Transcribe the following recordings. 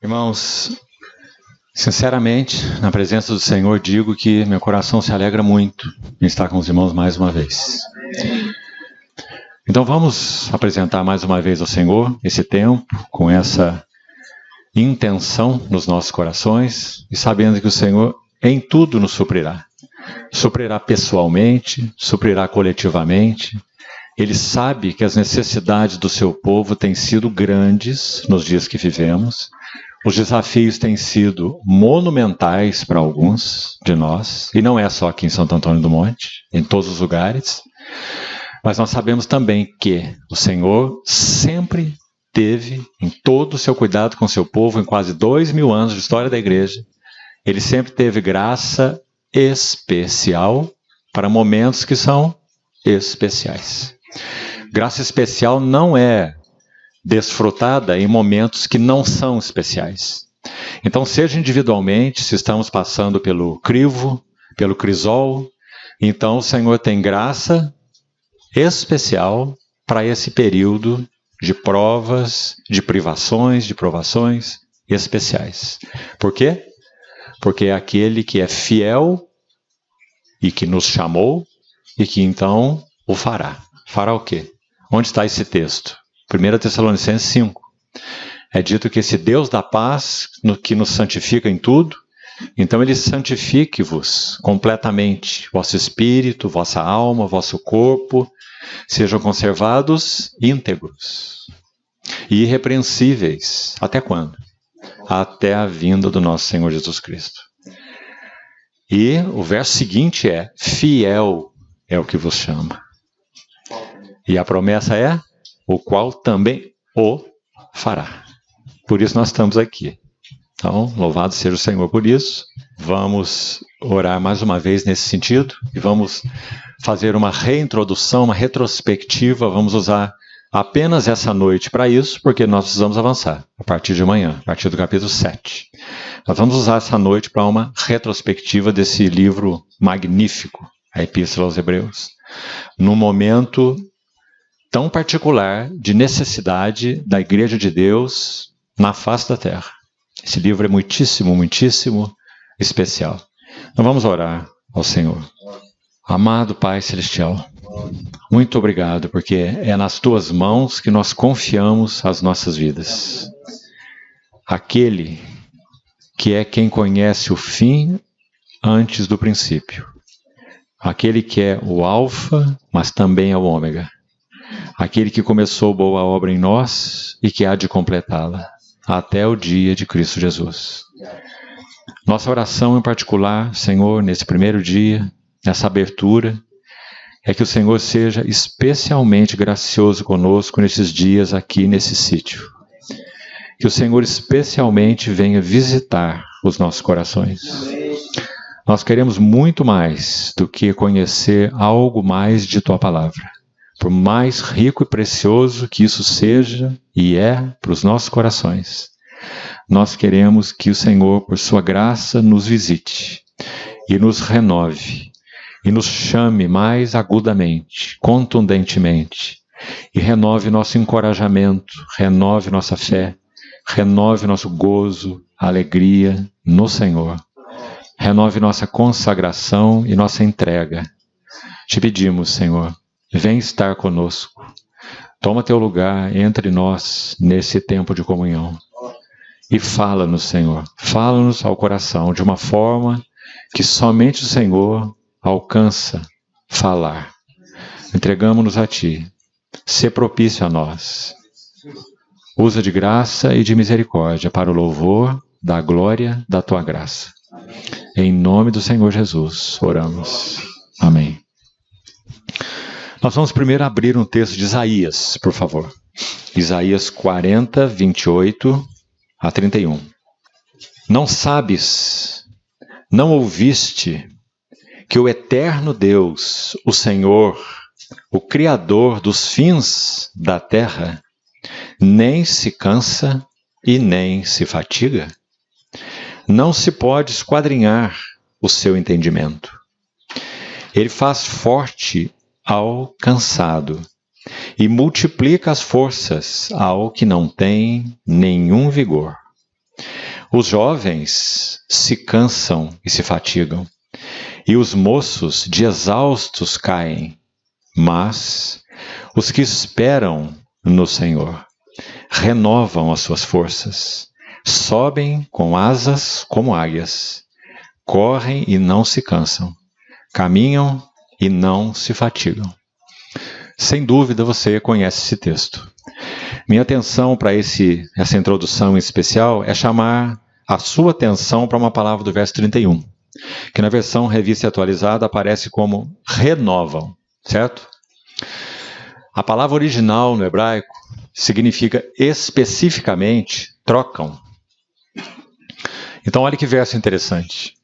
Irmãos, sinceramente, na presença do Senhor, digo que meu coração se alegra muito em estar com os irmãos mais uma vez. Então vamos apresentar mais uma vez ao Senhor esse tempo, com essa intenção nos nossos corações, e sabendo que o Senhor em tudo nos suprirá. Suprirá pessoalmente, suprirá coletivamente. Ele sabe que as necessidades do seu povo têm sido grandes nos dias que vivemos. Os desafios têm sido monumentais para alguns de nós, e não é só aqui em Santo Antônio do Monte, em todos os lugares, mas nós sabemos também que o Senhor sempre teve, em todo o seu cuidado com o seu povo, em quase 2000 anos de história da igreja, ele sempre teve graça especial para momentos que são especiais. Graça especial não é desfrutada em momentos que não são especiais. Então, seja individualmente, se estamos passando pelo crivo, pelo crisol, então o Senhor tem graça especial para esse período de provas, de privações, de provações especiais. Por quê? Porque é aquele que é fiel e que nos chamou e que então o fará. Fará o quê? Onde está esse texto? 1 Tessalonicenses 5. É dito que esse Deus da paz, que nos santifica em tudo, então ele santifique-vos completamente, vosso espírito, vossa alma, vosso corpo, sejam conservados íntegros e irrepreensíveis. Até quando? Até a vinda do nosso Senhor Jesus Cristo. E o verso seguinte é: fiel é o que vos chama. E a promessa é: o qual também o fará. Por isso nós estamos aqui. Então, louvado seja o Senhor por isso. Vamos orar mais uma vez nesse sentido e vamos fazer uma reintrodução, uma retrospectiva. Vamos usar apenas essa noite para isso, porque nós precisamos avançar a partir de amanhã, a partir do capítulo 7. Nós vamos usar essa noite para uma retrospectiva desse livro magnífico, a Epístola aos Hebreus, num momento tão particular de necessidade da Igreja de Deus na face da terra. Esse livro é muitíssimo, muitíssimo especial. Então vamos orar ao Senhor. Amado Pai Celestial, muito obrigado, porque é nas Tuas mãos que nós confiamos as nossas vidas. Aquele que é quem conhece o fim antes do princípio. Aquele que é o alfa, mas também é o ômega. Aquele que começou boa obra em nós e que há de completá-la até o dia de Cristo Jesus. Nossa oração em particular, Senhor, nesse primeiro dia, nessa abertura, é que o Senhor seja especialmente gracioso conosco nesses dias aqui nesse sítio. Que o Senhor especialmente venha visitar os nossos corações. Nós queremos muito mais do que conhecer algo mais de Tua Palavra. Por mais rico e precioso que isso seja e é para os nossos corações, nós queremos que o Senhor, por Sua graça, nos visite e nos renove e nos chame mais agudamente, contundentemente, e renove nosso encorajamento, renove nossa fé, renove nosso gozo, alegria no Senhor, renove nossa consagração e nossa entrega. Te pedimos, Senhor, vem estar conosco, toma Teu lugar entre nós nesse tempo de comunhão e fala-nos, Senhor, fala-nos ao coração de uma forma que somente o Senhor alcança falar. Entregamos-nos a Ti, sê propício a nós, usa de graça e de misericórdia para o louvor da glória da Tua graça. Em nome do Senhor Jesus, oramos. Amém. Nós vamos primeiro abrir um texto de Isaías, por favor. Isaías 40, 28 a 31. Não sabes, não ouviste, que o eterno Deus, o Senhor, o Criador dos fins da terra, nem se cansa e nem se fatiga? Não se pode esquadrinhar o seu entendimento. Ele faz forte ao cansado e multiplica as forças ao que não tem nenhum vigor. Os jovens se cansam e se fatigam, e os moços de exaustos caem. Mas os que esperam no Senhor renovam as suas forças, sobem com asas como águias, correm e não se cansam, caminham e não se fatigam. Sem dúvida você conhece esse texto. Minha atenção para essa introdução em especial é chamar a sua atenção para uma palavra do verso 31, que na versão revista e atualizada aparece como renovam, certo? A palavra original no hebraico significa especificamente trocam. Então olha que verso interessante.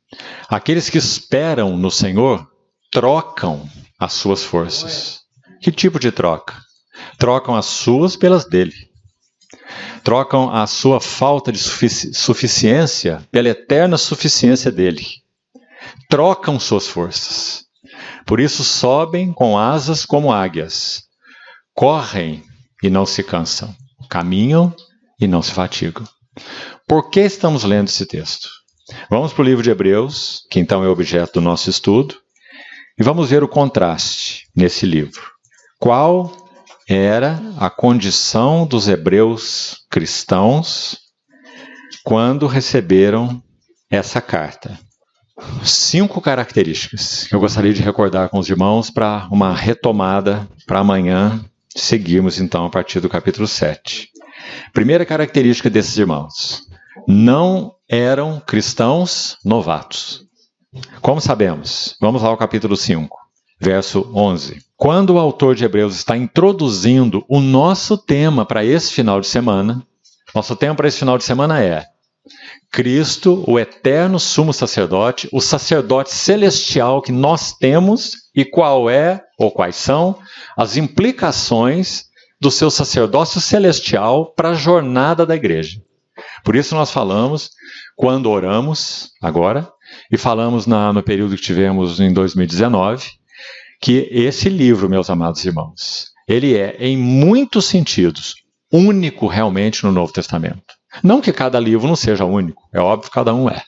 Aqueles que esperam no Senhor trocam as suas forças. Que tipo de troca? Trocam as suas pelas dele. Trocam a sua falta de suficiência pela eterna suficiência dele. Trocam suas forças. Por isso sobem com asas como águias. Correm e não se cansam. Caminham e não se fatigam. Por que estamos lendo esse texto? Vamos para o livro de Hebreus, que então é objeto do nosso estudo, e vamos ver o contraste nesse livro. Qual era a condição dos hebreus cristãos quando receberam essa carta? 5 características que eu gostaria de recordar com os irmãos para uma retomada para amanhã seguirmos então a partir do capítulo 7. Primeira característica desses irmãos: não eram cristãos novatos. Como sabemos? Vamos lá ao capítulo 5, verso 11. Quando o autor de Hebreus está introduzindo o nosso tema para esse final de semana, nosso tema para esse final de semana é Cristo, o eterno sumo sacerdote, o sacerdote celestial que nós temos, e qual é, ou quais são, as implicações do seu sacerdócio celestial para a jornada da igreja. Por isso nós falamos, quando oramos, agora, e falamos no período que tivemos em 2019, que esse livro, meus amados irmãos, ele é, em muitos sentidos, único realmente no Novo Testamento. Não que cada livro não seja único, é óbvio que cada um é.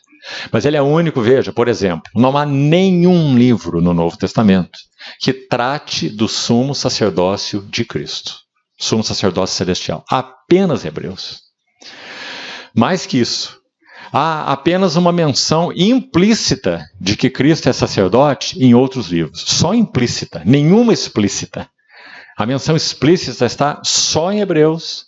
Mas ele é único, veja, por exemplo, não há nenhum livro no Novo Testamento que trate do sumo sacerdócio de Cristo, sumo sacerdócio celestial. Apenas Hebreus. Mais que isso, há apenas uma menção implícita de que Cristo é sacerdote em outros livros. Só implícita, nenhuma explícita. A menção explícita está só em Hebreus.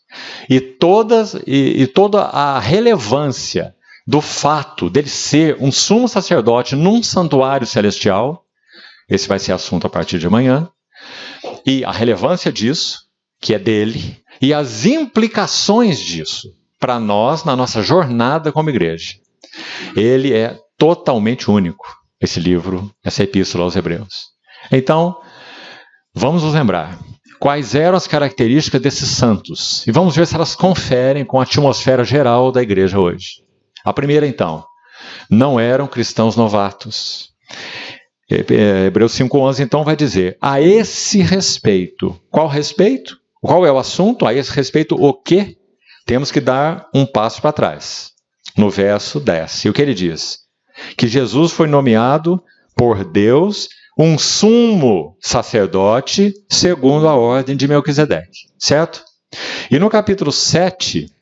E toda a relevância do fato dele ser um sumo sacerdote num santuário celestial, esse vai ser assunto a partir de amanhã, e a relevância disso, que é dele, e as implicações disso para nós na nossa jornada como igreja. Ele é totalmente único, esse livro, essa epístola aos Hebreus. Então, vamos nos lembrar quais eram as características desses santos. E vamos ver se elas conferem com a atmosfera geral da igreja hoje. A primeira, então, não eram cristãos novatos. Hebreus 5:11, então, vai dizer, a esse respeito. Qual respeito? Qual é o assunto? A esse respeito, o quê? Temos que dar um passo para trás. No verso 10. E o que ele diz? Que Jesus foi nomeado por Deus um sumo sacerdote segundo a ordem de Melquisedeque, certo? E no capítulo 7,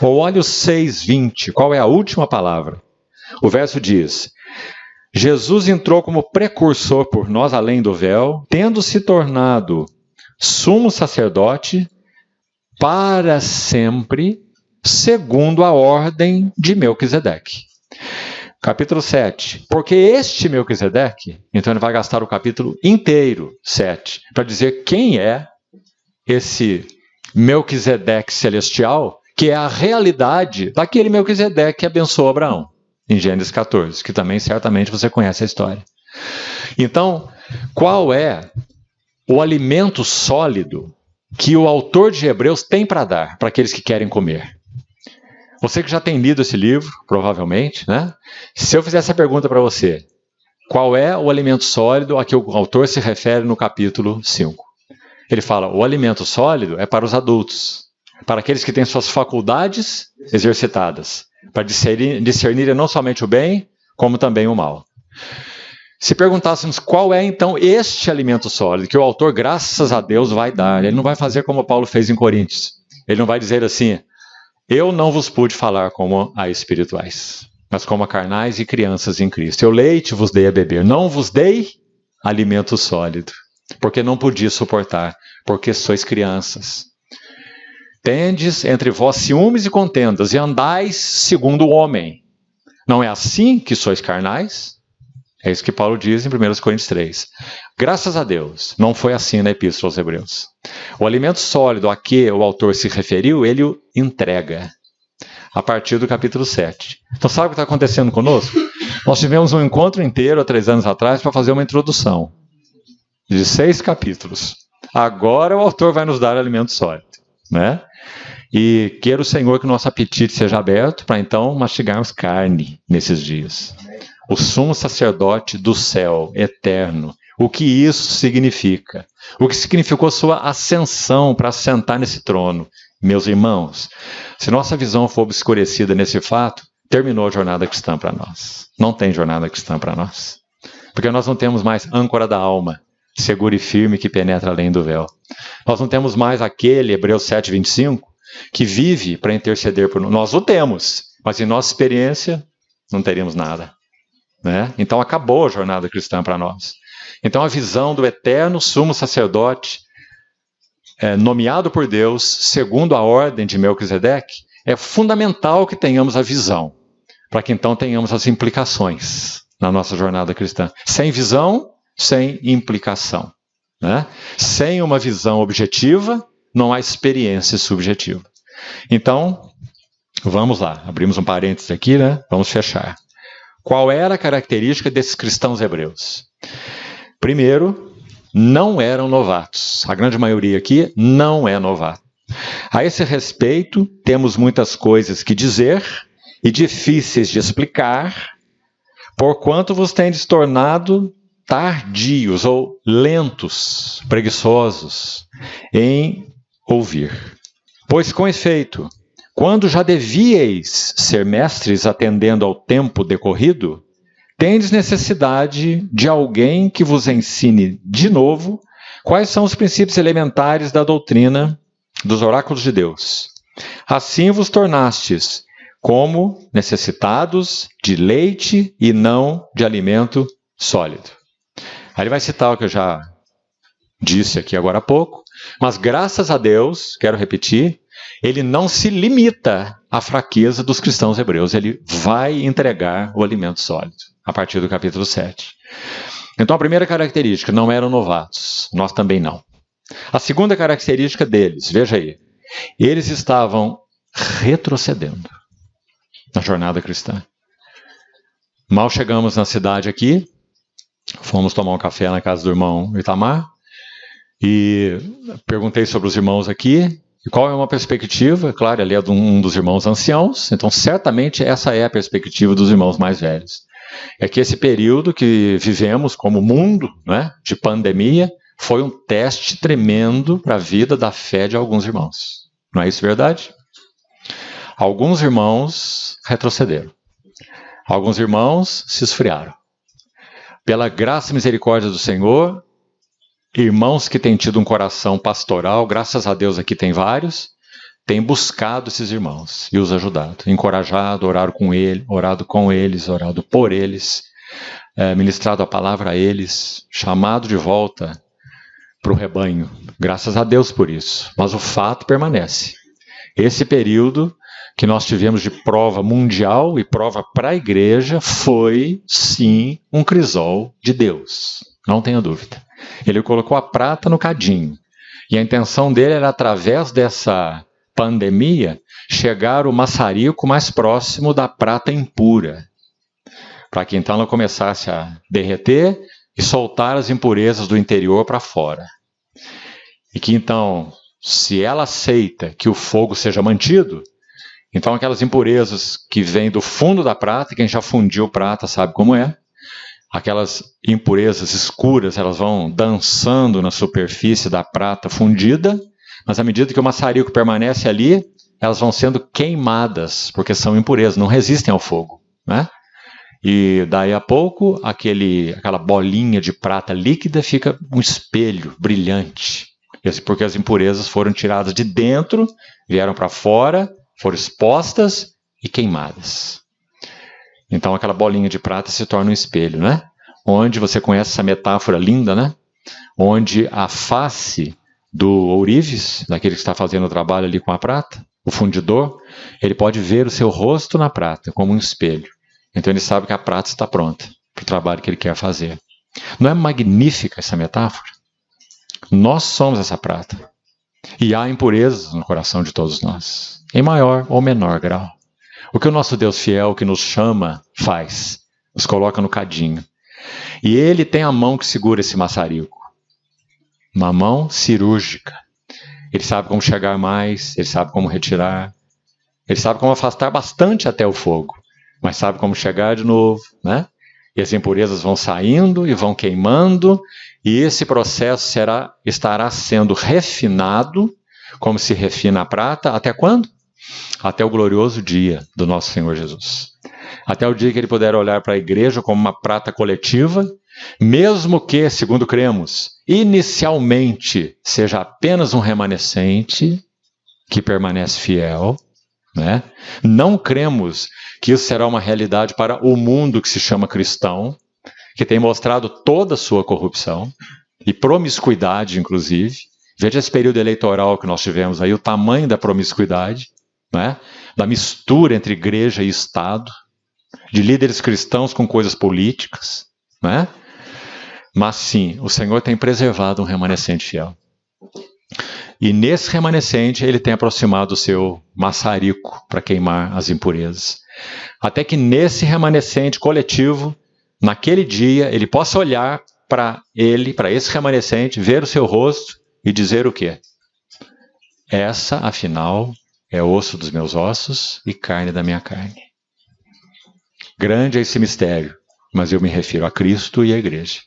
olha o 6:20, qual é a última palavra? O verso diz, Jesus entrou como precursor por nós além do véu, tendo se tornado sumo sacerdote para sempre, segundo a ordem de Melquisedeque. Capítulo 7. Porque este Melquisedeque, então ele vai gastar o capítulo inteiro, 7, para dizer quem é esse Melquisedeque celestial, que é a realidade daquele Melquisedeque que abençoou Abraão, em Gênesis 14, que também certamente você conhece a história. Então, qual é o alimento sólido que o autor de Hebreus tem para dar para aqueles que querem comer? Você que já tem lido esse livro, provavelmente, né? Se eu fizesse essa pergunta para você, qual é o alimento sólido a que o autor se refere no capítulo 5? Ele fala, o alimento sólido é para os adultos, para aqueles que têm suas faculdades exercitadas, para discernir não somente o bem, como também o mal. Se perguntássemos qual é então este alimento sólido que o autor, graças a Deus, vai dar, ele não vai fazer como Paulo fez em Coríntios. Ele não vai dizer assim: eu não vos pude falar como a espirituais, mas como a carnais e crianças em Cristo. Eu leite vos dei a beber, não vos dei alimento sólido, porque não podia suportar, porque sois crianças. Tendes entre vós ciúmes e contendas, e andais segundo o homem. Não é assim que sois carnais? É isso que Paulo diz em 1 Coríntios 3. Graças a Deus, não foi assim na Epístola aos Hebreus. O alimento sólido a que o autor se referiu, ele o entrega a partir do capítulo 7. Então sabe o que está acontecendo conosco? Nós tivemos um encontro inteiro há 3 anos atrás para fazer uma introdução de 6 capítulos. Agora o autor vai nos dar alimento sólido, né? E queira o Senhor que o nosso apetite seja aberto para então mastigarmos carne nesses dias. O sumo sacerdote do céu eterno. O que isso significa? O que significou sua ascensão para assentar nesse trono? Meus irmãos, se nossa visão for obscurecida nesse fato, terminou a jornada cristã para nós. Não tem jornada cristã para nós. Porque nós não temos mais âncora da alma, seguro e firme que penetra além do véu. Nós não temos mais aquele, Hebreus 7:25, que vive para interceder por nós. Nós o temos, mas em nossa experiência não teríamos nada. Né? Então acabou a jornada cristã para nós. Então a visão do eterno sumo sacerdote, nomeado por Deus, segundo a ordem de Melquisedeque, é fundamental que tenhamos a visão, para que então tenhamos as implicações na nossa jornada cristã. Sem visão, sem implicação. Né? Sem uma visão objetiva, não há experiência subjetiva. Então, vamos lá, abrimos um parênteses aqui, né? Vamos fechar. Qual era a característica desses cristãos hebreus? Primeiro, não eram novatos. A grande maioria aqui não é novato. A esse respeito, temos muitas coisas que dizer e difíceis de explicar, porquanto vos tendes tornado tardios ou lentos, preguiçosos em ouvir. Pois com efeito, quando já devíeis ser mestres atendendo ao tempo decorrido, tendes necessidade de alguém que vos ensine de novo quais são os princípios elementares da doutrina dos oráculos de Deus. Assim vos tornastes como necessitados de leite e não de alimento sólido. Aí ele vai citar o que eu já disse aqui agora há pouco, mas graças a Deus, quero repetir, ele não se limita à fraqueza dos cristãos hebreus, ele vai entregar o alimento sólido, a partir do capítulo 7. Então a primeira característica, não eram novatos, nós também não. A segunda característica deles, veja aí, eles estavam retrocedendo na jornada cristã. Mal chegamos na cidade aqui, fomos tomar um café na casa do irmão Itamar, e perguntei sobre os irmãos aqui, e qual é uma perspectiva? Claro, ele é de um dos irmãos anciãos, então certamente essa é a perspectiva dos irmãos mais velhos. É que esse período que vivemos como mundo, né, de pandemia, foi um teste tremendo para a vida da fé de alguns irmãos. Não é isso verdade? Alguns irmãos retrocederam. Alguns irmãos se esfriaram. Pela graça e misericórdia do Senhor, irmãos que têm tido um coração pastoral, graças a Deus aqui tem vários, têm buscado esses irmãos e os ajudado, encorajado, orado com eles, orado por eles, ministrado a palavra a eles, chamado de volta para o rebanho. Graças a Deus por isso. Mas o fato permanece. Esse período que nós tivemos de prova mundial e prova para a igreja foi, sim, um crisol de Deus. Não tenha dúvida. Ele colocou a prata no cadinho. E a intenção dele era, através dessa pandemia, chegar o maçarico mais próximo da prata impura. Para que então ela começasse a derreter e soltar as impurezas do interior para fora. E que então, se ela aceita que o fogo seja mantido, então aquelas impurezas que vêm do fundo da prata, quem já fundiu prata sabe como é, aquelas impurezas escuras, elas vão dançando na superfície da prata fundida, mas à medida que o maçarico permanece ali, elas vão sendo queimadas, porque são impurezas, não resistem ao fogo, né? E daí a pouco, aquela bolinha de prata líquida fica um espelho brilhante, porque as impurezas foram tiradas de dentro, vieram para fora, foram expostas e queimadas. Então aquela bolinha de prata se torna um espelho, né? Onde você conhece essa metáfora linda, né? Onde a face do ourives, daquele que está fazendo o trabalho ali com a prata, o fundidor, ele pode ver o seu rosto na prata como um espelho. Então ele sabe que a prata está pronta para o trabalho que ele quer fazer. Não é magnífica essa metáfora? Nós somos essa prata. E há impurezas no coração de todos nós, em maior ou menor grau. O que o nosso Deus fiel, que nos chama, faz? Nos coloca no cadinho. E ele tem a mão que segura esse maçarico. Uma mão cirúrgica. Ele sabe como chegar mais, ele sabe como retirar, ele sabe como afastar bastante até o fogo, mas sabe como chegar de novo, né? E as impurezas vão saindo e vão queimando, e esse processo estará sendo refinado, como se refina a prata, até quando? Até o glorioso dia do nosso Senhor Jesus. Até o dia que ele puder olhar para a igreja como uma prata coletiva, mesmo que, segundo cremos, inicialmente seja apenas um remanescente que permanece fiel, né? Não cremos que isso será uma realidade para o mundo que se chama cristão, que tem mostrado toda a sua corrupção e promiscuidade, inclusive. Veja esse período eleitoral que nós tivemos aí, o tamanho da promiscuidade, né? Da mistura entre igreja e Estado, de líderes cristãos com coisas políticas, né? Mas sim, o Senhor tem preservado um remanescente fiel. E nesse remanescente ele tem aproximado o seu maçarico para queimar as impurezas. Até que nesse remanescente coletivo, naquele dia, ele possa olhar para ele, para esse remanescente, ver o seu rosto e dizer o quê? Essa, afinal, é osso dos meus ossos e carne da minha carne. Grande é esse mistério, mas eu me refiro a Cristo e à igreja.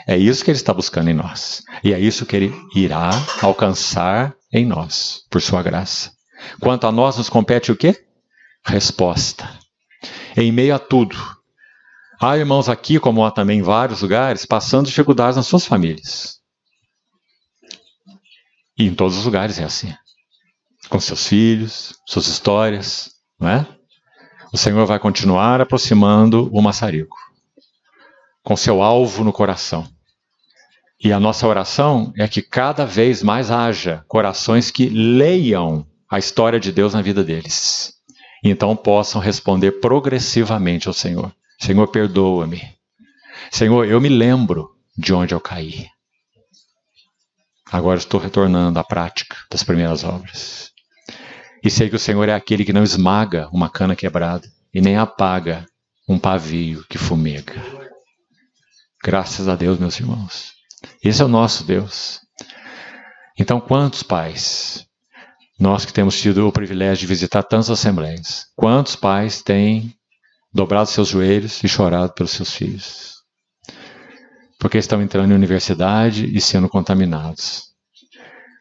É isso que ele está buscando em nós. E é isso que ele irá alcançar em nós, por sua graça. Quanto a nós, nos compete o quê? Resposta. Em meio a tudo. Há irmãos aqui, como há também em vários lugares, passando dificuldades nas suas famílias. E em todos os lugares é assim. Com seus filhos, suas histórias, não é? O Senhor vai continuar aproximando o maçarico, com seu alvo no coração. E a nossa oração é que cada vez mais haja corações que leiam a história de Deus na vida deles. E então possam responder progressivamente ao Senhor. Senhor, perdoa-me. Senhor, eu me lembro de onde eu caí. Agora estou retornando à prática das primeiras obras. E sei que o Senhor é aquele que não esmaga uma cana quebrada e nem apaga um pavio que fumega. Graças a Deus, meus irmãos. Esse é o nosso Deus. Então, quantos pais, nós que temos tido o privilégio de visitar tantas assembleias, quantos pais têm dobrado seus joelhos e chorado pelos seus filhos? Porque estão entrando em universidade e sendo contaminados.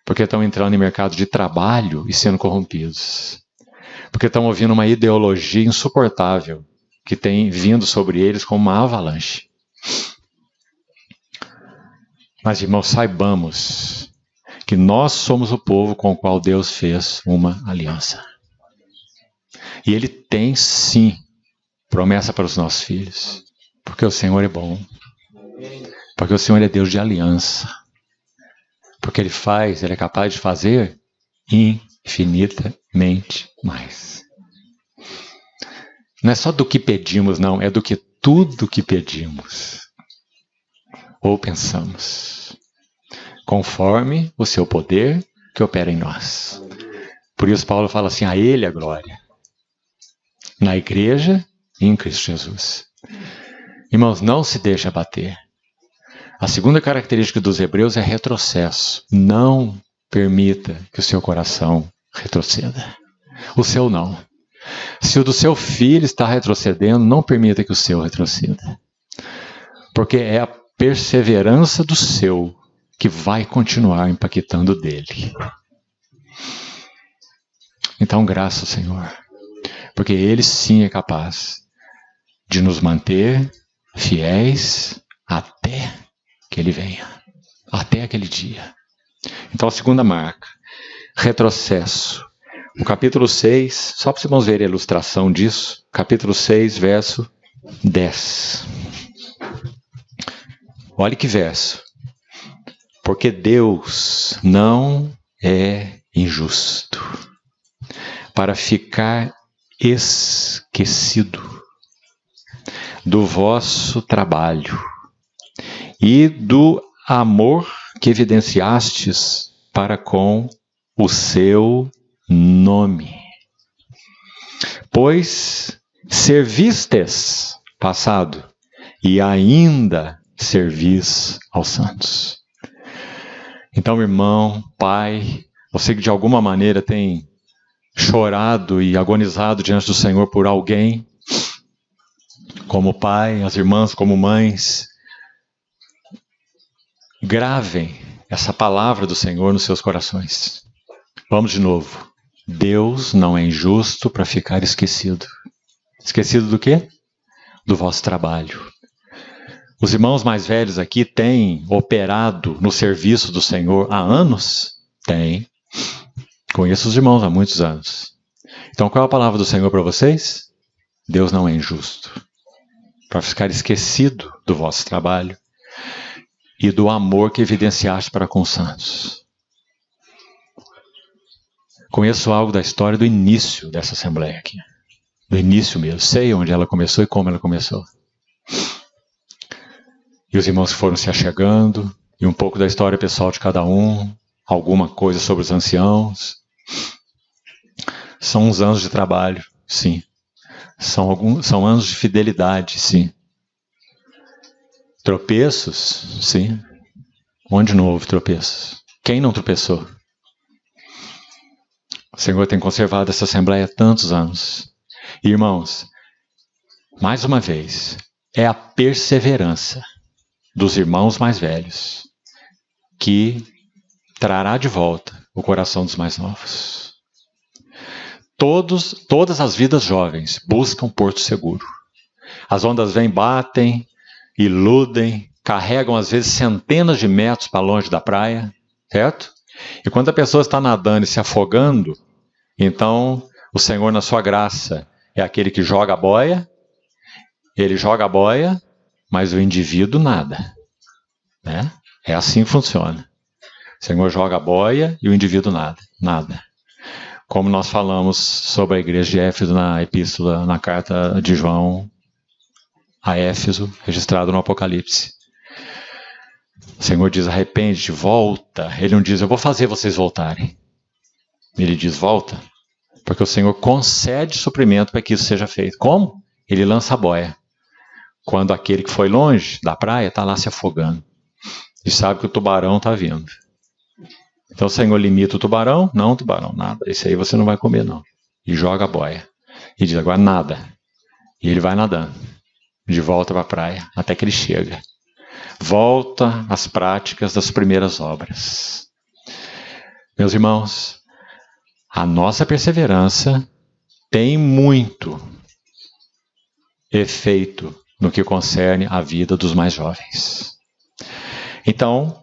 Porque estão entrando em mercado de trabalho e sendo corrompidos. Porque estão ouvindo uma ideologia insuportável que tem vindo sobre eles como uma avalanche. Mas, irmãos, saibamos que nós somos o povo com o qual Deus fez uma aliança. E Ele tem, sim, promessa para os nossos filhos. Porque o Senhor é bom. Porque o Senhor é Deus de aliança. Porque Ele é capaz de fazer infinitamente mais. Não é só do que pedimos, não. É do que tudo que pedimos ou pensamos, conforme o seu poder que opera em nós. Por isso Paulo fala assim, a Ele a glória, na igreja e em Cristo Jesus. Irmãos, não se deixe abater. A segunda característica dos hebreus é retrocesso. Não permita que o seu coração retroceda. O seu não. Se o do seu filho está retrocedendo, não permita que o seu retroceda. Porque é a perseverança do seu que vai continuar impactando dele. Então, graças, Senhor, porque Ele sim é capaz de nos manter fiéis até que Ele venha, até aquele dia. Então, a segunda marca, retrocesso. O capítulo 6, só para vocês verem a ilustração disso, capítulo 6, verso 10. Olha que verso. Porque Deus não é injusto para ficar esquecido do vosso trabalho e do amor que evidenciastes para com o seu nome. Pois servistes, passado, e ainda servis aos santos. Então, irmão, pai, você que de alguma maneira tem chorado e agonizado diante do Senhor por alguém, como pai, as irmãs como mães, gravem essa palavra do Senhor nos seus corações. Vamos de novo. Deus não é injusto para ficar esquecido. Esquecido do quê? Do vosso trabalho. Os irmãos mais velhos aqui têm operado no serviço do Senhor há anos? Tem. Conheço os irmãos há muitos anos. Então, qual é a palavra do Senhor para vocês? Deus não é injusto para ficar esquecido do vosso trabalho e do amor que evidenciaste para com os santos. Conheço algo da história do início dessa assembleia aqui. Do início mesmo. Sei onde ela começou e como ela começou. E os irmãos foram se achegando, e um pouco da história pessoal de cada um, alguma coisa sobre os anciãos. São uns anos de trabalho, sim. São anos de fidelidade, sim. Tropeços, sim. Onde não houve tropeços? Quem não tropeçou? O Senhor tem conservado essa assembleia há tantos anos. E, irmãos, mais uma vez, é a perseverança dos irmãos mais velhos que trará de volta o coração dos mais novos. Todas as vidas jovens buscam porto seguro. As ondas vêm, batem, iludem, carregam às vezes centenas de metros para longe da praia, certo? E quando a pessoa está nadando e se afogando, então o Senhor, na sua graça, é aquele que joga a boia, ele joga a boia, mas o indivíduo nada. Né? É assim que funciona. O Senhor joga a boia e o indivíduo nada. Como nós falamos sobre a igreja de Éfeso na epístola, na carta de João a Éfeso, registrado no Apocalipse. O Senhor diz, arrepende-te, volta. Ele não diz, eu vou fazer vocês voltarem. Ele diz, volta, porque o Senhor concede suprimento para que isso seja feito. Como? Ele lança a boia. Quando aquele que foi longe da praia está lá se afogando. E sabe que o tubarão está vindo. Então o Senhor limita o tubarão. Não, tubarão, nada. Esse aí você não vai comer, não. E joga a boia. E diz, agora nada. E ele vai nadando. De volta para a praia. Até que ele chega. Volta às práticas das primeiras obras. Meus irmãos, a nossa perseverança tem muito efeito no que concerne a vida dos mais jovens. Então,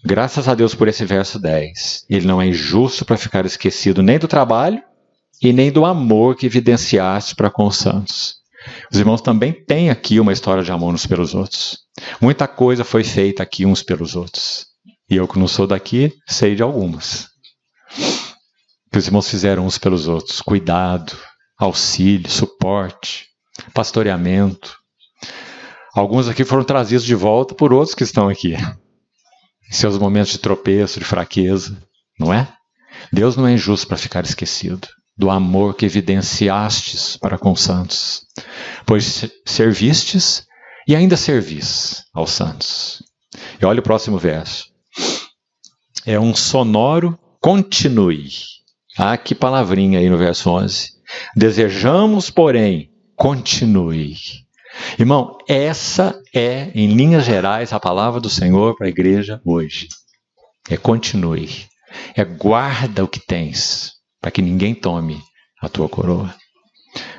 graças a Deus por esse verso 10. Ele não é injusto para ficar esquecido nem do trabalho e nem do amor que evidenciaste para com os santos. Os irmãos também têm aqui uma história de amor uns pelos outros. Muita coisa foi feita aqui uns pelos outros. E eu que não sou daqui, sei de algumas. Que os irmãos fizeram uns pelos outros. Cuidado, auxílio, suporte, pastoreamento. Alguns aqui foram trazidos de volta por outros que estão aqui. Em seus momentos de tropeço, de fraqueza. Não é? Deus não é injusto para ficar esquecido do amor que evidenciastes para com os santos. Pois servistes e ainda servis aos santos. E olha o próximo verso. É um sonoro continue. Ah, que palavrinha aí no verso 11. Desejamos, porém, continue. Irmão, essa é, em linhas gerais, a palavra do Senhor para a igreja hoje. É continue. É guarda o que tens. para que ninguém tome a tua coroa.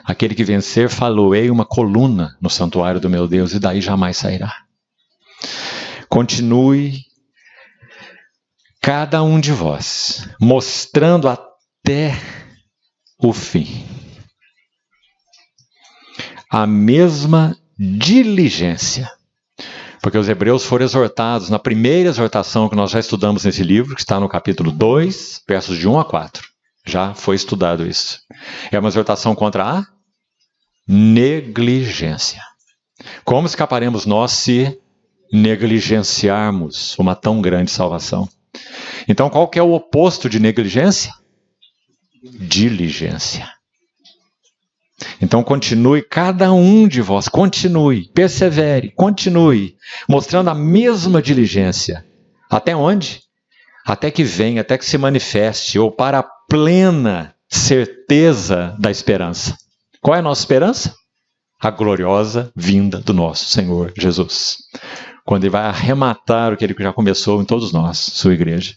Aquele que vencer, faloei uma coluna no santuário do meu Deus, e daí jamais sairá. Continue cada um de vós, mostrando até o fim a mesma diligência. Porque os hebreus foram exortados na primeira exortação que nós já estudamos nesse livro, que está no capítulo 2, versos de 1 a 4. Já foi estudado isso. É uma exortação contra a negligência. Como escaparemos nós se negligenciarmos uma tão grande salvação? Então, qual que é o oposto de negligência? Diligência. Então, continue, cada um de vós, continue, persevere, continue, mostrando a mesma diligência. Até onde? Até que venha, até que se manifeste, ou para a plena certeza da esperança. Qual é a nossa esperança? A gloriosa vinda do nosso Senhor Jesus. Quando Ele vai arrematar o que Ele já começou em todos nós, sua igreja.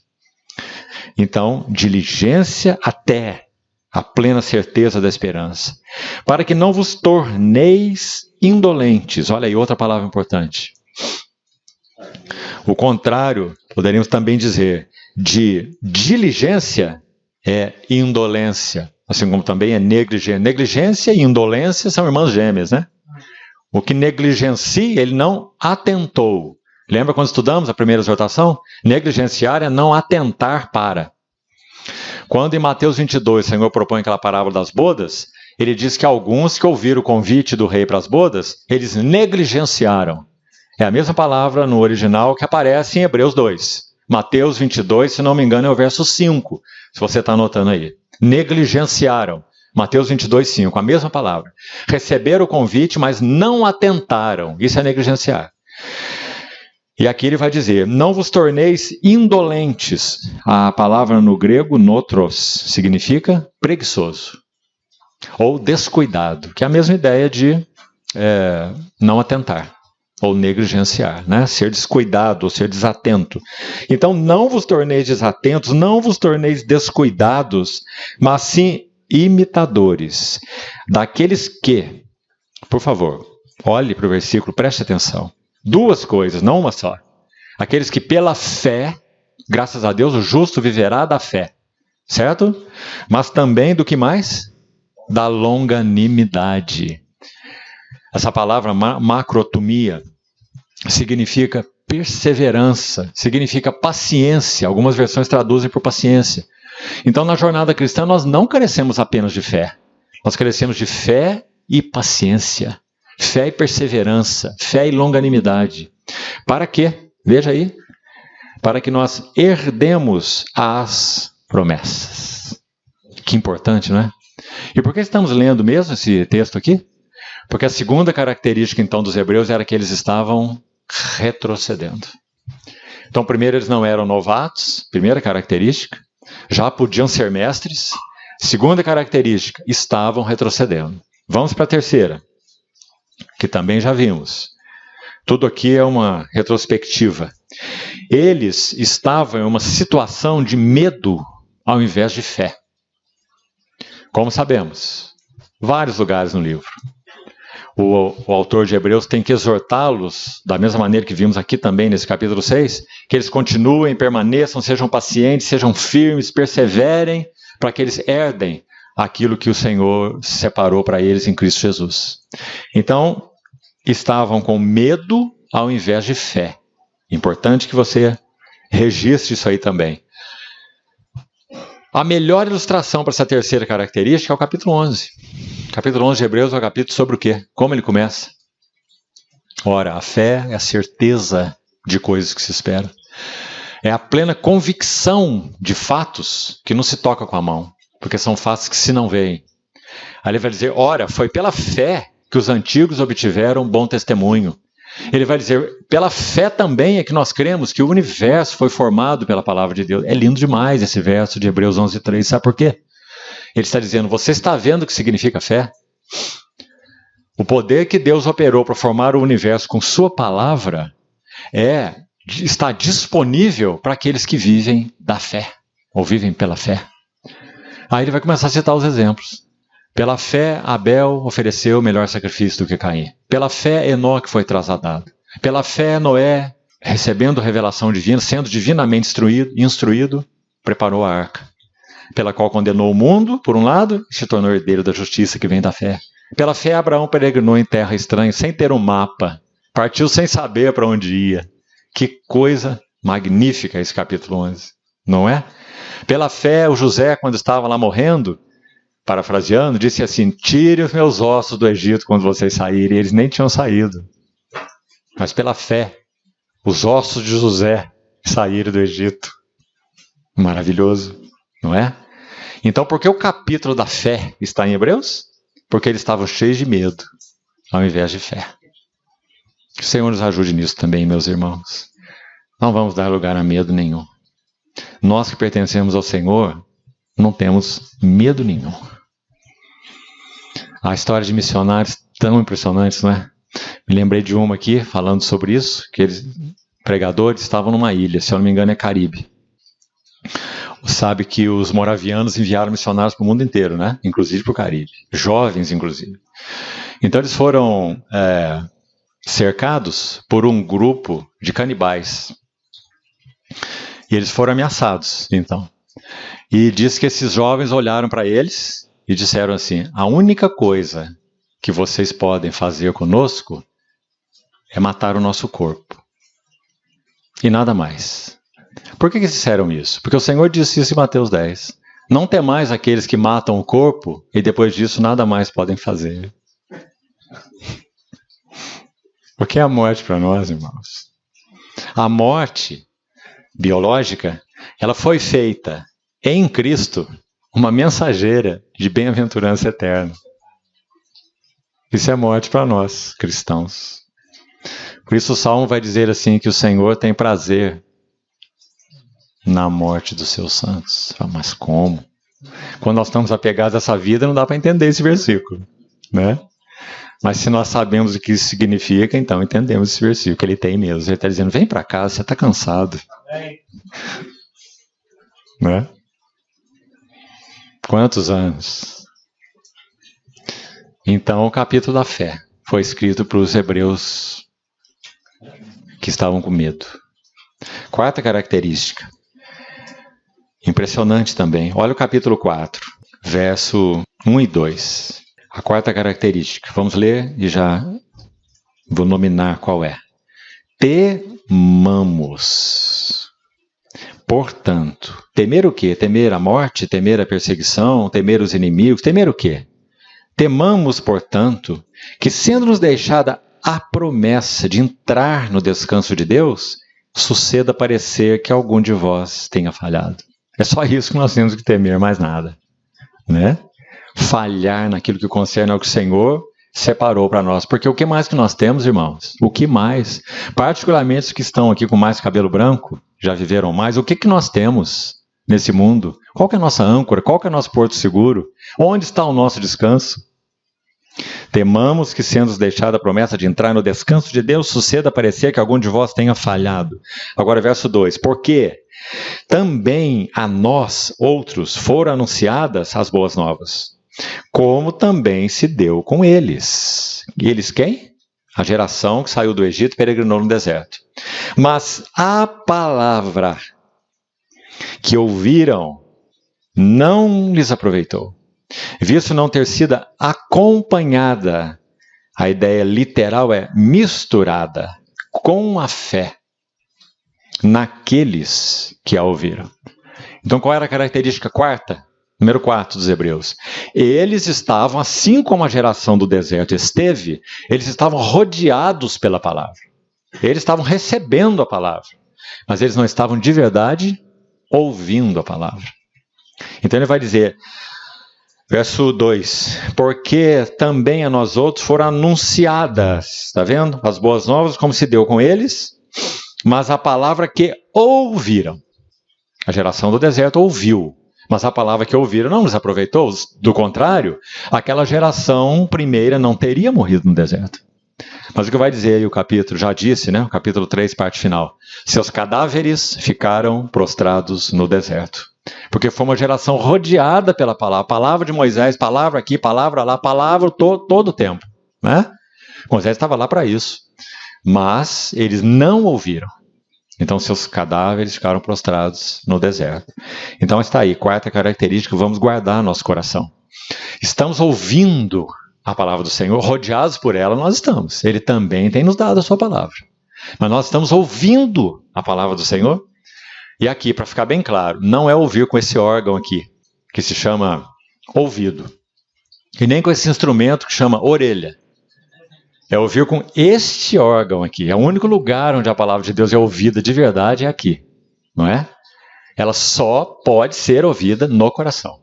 Então, diligência até a plena certeza da esperança, para que não vos torneis indolentes. Olha aí, outra palavra importante. O contrário, poderíamos também dizer, de diligência é indolência, assim como também é negligência. Negligência e indolência são irmãs gêmeas, né? O que negligencia, ele não atentou. Lembra quando estudamos a primeira exortação? Negligenciar é não atentar para. Quando em Mateus 22 o Senhor propõe aquela parábola das bodas, ele diz que alguns que ouviram o convite do rei para as bodas, eles negligenciaram. É a mesma palavra no original que aparece em Hebreus 2. Mateus 22, se não me engano, é o verso 5, se você está anotando aí. Negligenciaram. Mateus 22, 5, a mesma palavra. Receberam o convite, mas não atentaram. Isso é negligenciar. E aqui ele vai dizer, não vos torneis indolentes. A palavra no grego, notros, significa preguiçoso. Ou descuidado, que é a mesma ideia de não atentar. Ou negligenciar, né? Ser descuidado, ou ser desatento. Então, não vos torneis desatentos, não vos torneis descuidados, mas sim imitadores daqueles que, por favor, olhe para o versículo, preste atenção. Duas coisas, não uma só. Aqueles que pela fé, graças a Deus, o justo viverá da fé, certo? Mas também do que mais? Da longanimidade. Essa palavra macrotomia significa perseverança, significa paciência. Algumas versões traduzem por paciência. Então, na jornada cristã, nós não carecemos apenas de fé. Nós carecemos de fé e paciência. Fé e perseverança, fé e longanimidade. Para quê? Veja aí. Para que nós herdemos as promessas. Que importante, não é? E por que estamos lendo mesmo esse texto aqui? Porque a segunda característica, então, dos hebreus era que eles estavam retrocedendo. Então, primeiro, eles não eram novatos, primeira característica. Já podiam ser mestres. Segunda característica, estavam retrocedendo. Vamos para a terceira, que também já vimos. Tudo aqui é uma retrospectiva. Eles estavam em uma situação de medo ao invés de fé. Como sabemos, vários lugares no livro. O autor de Hebreus tem que exortá-los, da mesma maneira que vimos aqui também nesse capítulo 6, que eles continuem, permaneçam, sejam pacientes, sejam firmes, perseverem, para que eles herdem aquilo que o Senhor separou para eles em Cristo Jesus. Então, estavam com medo ao invés de fé. Importante que você registre isso aí também. A melhor ilustração para essa terceira característica é o capítulo 11. O capítulo 11 de Hebreus é o capítulo sobre o quê? Como ele começa? Ora, a fé é a certeza de coisas que se esperam. É a plena convicção de fatos que não se toca com a mão, porque são fatos que se não veem. Aí ele vai dizer, ora, foi pela fé que os antigos obtiveram bom testemunho. Ele vai dizer, pela fé também é que nós cremos que o universo foi formado pela palavra de Deus. É lindo demais esse verso de Hebreus 11:3. Sabe por quê? Ele está dizendo, você está vendo o que significa fé? O poder que Deus operou para formar o universo com sua palavra está disponível para aqueles que vivem da fé, ou vivem pela fé. Aí ele vai começar a citar os exemplos. Pela fé, Abel ofereceu melhor sacrifício do que Caim. Pela fé, Enoque foi trasladado. Pela fé, Noé, recebendo revelação divina, sendo divinamente instruído, preparou a arca, pela qual condenou o mundo, por um lado, e se tornou herdeiro da justiça que vem da fé. Pela fé, Abraão peregrinou em terra estranha, sem ter um mapa, partiu sem saber para onde ia. Que coisa magnífica esse capítulo 11, não é? Pela fé, o José, quando estava lá morrendo, parafraseando, disse assim: tire os meus ossos do Egito quando vocês saírem. E eles nem tinham saído. Mas pela fé, os ossos de José saíram do Egito. Maravilhoso, não é? Então, por que o capítulo da fé está em Hebreus? Porque eles estavam cheios de medo, ao invés de fé. Que o Senhor nos ajude nisso também, meus irmãos. Não vamos dar lugar a medo nenhum. Nós que pertencemos ao Senhor, não temos medo nenhum. A história de missionários tão impressionantes, não é? Me lembrei de uma aqui, falando sobre isso, que eles, pregadores, estavam numa ilha, se eu não me engano é Caribe. Sabe que os moravianos enviaram missionários para o mundo inteiro, né? Inclusive para o Caribe. Jovens, inclusive. Então eles foram cercados por um grupo de canibais. E eles foram ameaçados, então. E diz que esses jovens olharam para eles e disseram assim: a única coisa que vocês podem fazer conosco é matar o nosso corpo. E nada mais. Por que eles disseram isso? Porque o Senhor disse isso em Mateus 10. Não temais aqueles que matam o corpo e depois disso nada mais podem fazer. O que é a morte para nós, irmãos? A morte biológica, ela foi feita em Cristo uma mensageira de bem-aventurança eterna. Isso é morte para nós, cristãos. Por isso o Salmo vai dizer assim que o Senhor tem prazer na morte dos seus santos. Mas como? Quando nós estamos apegados a essa vida, não dá para entender esse versículo, né? Mas se nós sabemos o que isso significa, então entendemos esse versículo, que ele tem mesmo. Ele está dizendo: vem para casa, você está cansado. Né? Quantos anos? Então o capítulo da fé foi escrito para os hebreus que estavam com medo. Quarta característica. Impressionante também. Olha o capítulo 4, verso 1 e 2. A quarta característica. Vamos ler e já vou nominar qual é. Temamos. Portanto, temer o quê? Temer a morte? Temer a perseguição? Temer os inimigos? Temer o quê? Temamos, portanto, que sendo-nos deixada a promessa de entrar no descanso de Deus, suceda parecer que algum de vós tenha falhado. É só isso que nós temos que temer, mais nada, né? Falhar naquilo que concerne ao que o Senhor separou para nós. Porque o que mais que nós temos, irmãos? O que mais? Particularmente os que estão aqui com mais cabelo branco, já viveram mais, o que nós temos nesse mundo? Qual que é a nossa âncora? Qual que é o nosso porto seguro? Onde está o nosso descanso? Temamos que, sendo deixada a promessa de entrar no descanso de Deus, suceda parecer que algum de vós tenha falhado. Agora, verso 2. Porque também a nós, outros, foram anunciadas as boas novas, como também se deu com eles. E eles quem? A geração que saiu do Egito e peregrinou no deserto. Mas a palavra que ouviram não lhes aproveitou, visto não ter sido acompanhada, a ideia literal é misturada, com a fé naqueles que a ouviram. Então qual era a característica quarta? Número 4 dos Hebreus. Eles estavam, assim como a geração do deserto esteve, eles estavam rodeados pela palavra. Eles estavam recebendo a palavra, mas eles não estavam de verdade ouvindo a palavra. Então ele vai dizer, verso 2, porque também a nós outros foram anunciadas, está vendo? As boas novas, como se deu com eles, mas a palavra que ouviram. A geração do deserto ouviu, mas a palavra que ouviram não nos aproveitou. Do contrário, aquela geração primeira não teria morrido no deserto. Mas o que vai dizer aí o capítulo, já disse, né? O capítulo 3, parte final. Seus cadáveres ficaram prostrados no deserto. Porque foi uma geração rodeada pela palavra. Palavra de Moisés, palavra aqui, palavra lá, palavra todo o tempo. Né? Moisés estava lá para isso. Mas eles não ouviram. Então seus cadáveres ficaram prostrados no deserto. Então está aí, quarta característica, vamos guardar nosso coração. Estamos ouvindo a palavra do Senhor, rodeados por ela, nós estamos. Ele também tem nos dado a sua palavra. Mas nós estamos ouvindo a palavra do Senhor. E aqui, para ficar bem claro, não é ouvir com esse órgão aqui, que se chama ouvido. E nem com esse instrumento que chama orelha. É ouvir com este órgão aqui. É o único lugar onde a palavra de Deus é ouvida de verdade, é aqui. Não é? Ela só pode ser ouvida no coração.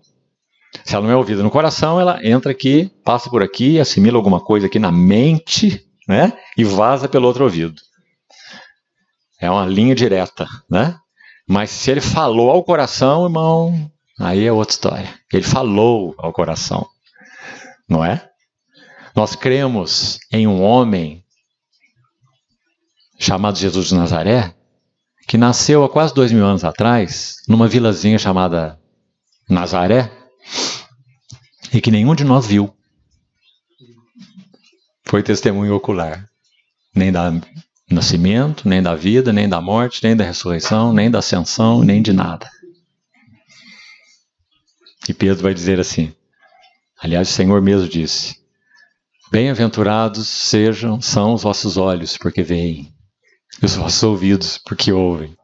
Se ela não é ouvida no coração, ela entra aqui, passa por aqui, assimila alguma coisa aqui na mente, né? E vaza pelo outro ouvido. É uma linha direta, né? Mas se ele falou ao coração, irmão, aí é outra história. Ele falou ao coração, não é? Nós cremos em um homem chamado Jesus de Nazaré, que nasceu há quase 2000 anos atrás, numa vilazinha chamada Nazaré, e que nenhum de nós viu. Foi testemunho ocular. Nem do nascimento, nem da vida, nem da morte, nem da ressurreição, nem da ascensão, nem de nada. E Pedro vai dizer assim, aliás, o Senhor mesmo disse, bem-aventurados são os vossos olhos, porque veem, e os vossos ouvidos, porque ouvem.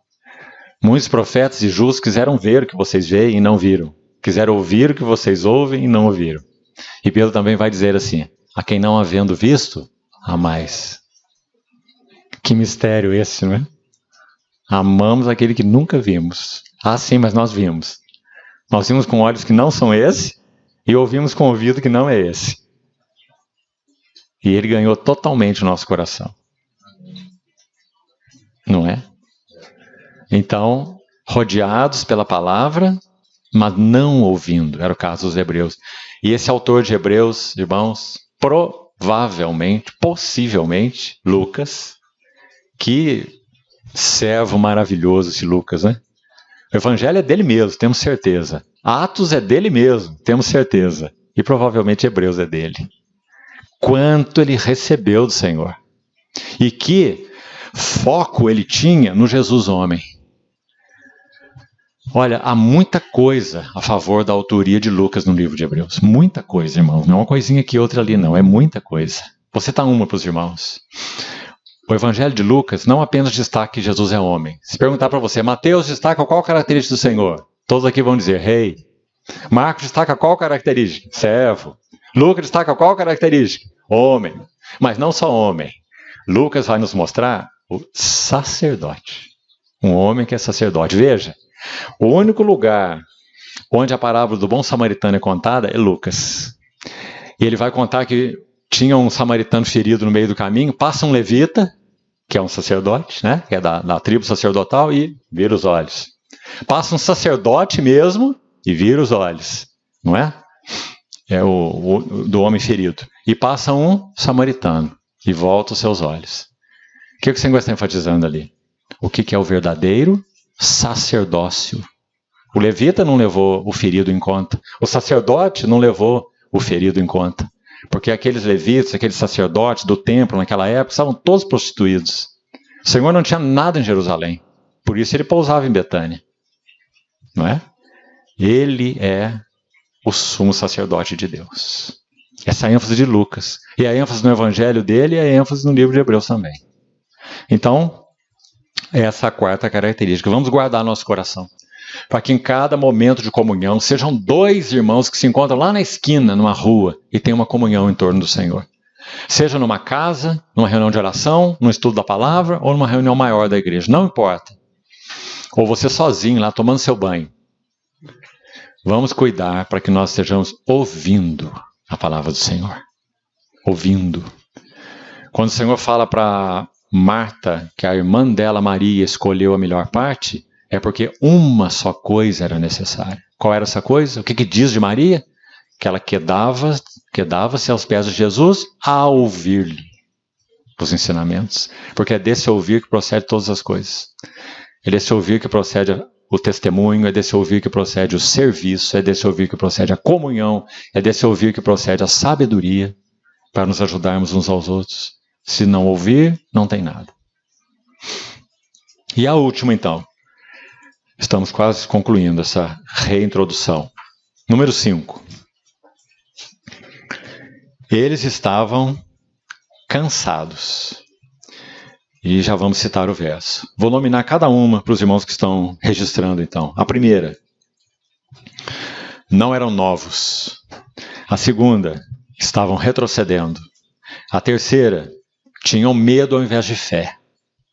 Muitos profetas e justos quiseram ver o que vocês veem e não viram. Quiseram ouvir o que vocês ouvem e não ouviram. E Pedro também vai dizer assim, a quem não havendo visto, amais. Que mistério esse, não é? Amamos aquele que nunca vimos. Ah, sim, mas nós vimos. Nós vimos com olhos que não são esse e ouvimos com ouvido que não é esse. E ele ganhou totalmente o nosso coração. Não é? Então, rodeados pela palavra, mas não ouvindo. Era o caso dos hebreus. E esse autor de Hebreus, irmãos, provavelmente, possivelmente, Lucas, que servo maravilhoso esse Lucas, né? O Evangelho é dele mesmo, temos certeza. Atos é dele mesmo, temos certeza. E provavelmente Hebreus é dele. Quanto ele recebeu do Senhor. E que foco ele tinha no Jesus homem. Olha, há muita coisa a favor da autoria de Lucas no livro de Hebreus. Muita coisa, irmãos. Não é uma coisinha aqui, outra ali, não. É muita coisa. Vou citar uma para os irmãos. O Evangelho de Lucas não apenas destaca que Jesus é homem. Se perguntar para você, Mateus destaca qual característica do Senhor? Todos aqui vão dizer, rei. Marcos destaca qual característica? Servo. Lucas destaca qual característica? Homem. Mas não só homem. Lucas vai nos mostrar o sacerdote. Um homem que é sacerdote. Veja, o único lugar onde a parábola do bom samaritano é contada é Lucas. E ele vai contar que tinha um samaritano ferido no meio do caminho, passa um levita, que é um sacerdote, né? Que é da tribo sacerdotal, e vira os olhos. Passa um sacerdote mesmo e vira os olhos, não é? É do homem ferido. E passa um samaritano e volta os seus olhos. O que o Senhor está enfatizando ali? O que é o verdadeiro sacerdócio? O levita não levou o ferido em conta. O sacerdote não levou o ferido em conta. Porque aqueles levitas, aqueles sacerdotes do templo naquela época, estavam todos prostituídos. O Senhor não tinha nada em Jerusalém. Por isso ele pousava em Betânia. Não é? Ele é o sumo sacerdote de Deus. Essa é a ênfase de Lucas. E a ênfase no evangelho dele e a ênfase no livro de Hebreus também. Então, essa é a quarta característica. Vamos guardar nosso coração. Para que em cada momento de comunhão sejam dois irmãos que se encontram lá na esquina, numa rua, e tenham uma comunhão em torno do Senhor. Seja numa casa, numa reunião de oração, num estudo da palavra, ou numa reunião maior da igreja. Não importa. Ou você sozinho lá, tomando seu banho. Vamos cuidar para que nós estejamos ouvindo a palavra do Senhor. Ouvindo. Quando o Senhor fala para Marta que a irmã dela, Maria, escolheu a melhor parte, é porque uma só coisa era necessária. Qual era essa coisa? O que diz de Maria? Que ela quedava-se aos pés de Jesus a ouvir-lhe os ensinamentos. Porque é desse ouvir que procede todas as coisas. É desse ouvir que procede o testemunho, é desse ouvir que procede o serviço, é desse ouvir que procede a comunhão, é desse ouvir que procede a sabedoria, para nos ajudarmos uns aos outros. Se não ouvir, não tem nada. E a última, então. Estamos quase concluindo essa reintrodução. Número 5. Eles estavam cansados. E já vamos citar o verso. Vou nominar cada uma para os irmãos que estão registrando, então. A primeira, não eram novos. A segunda, estavam retrocedendo. A terceira, tinham medo ao invés de fé.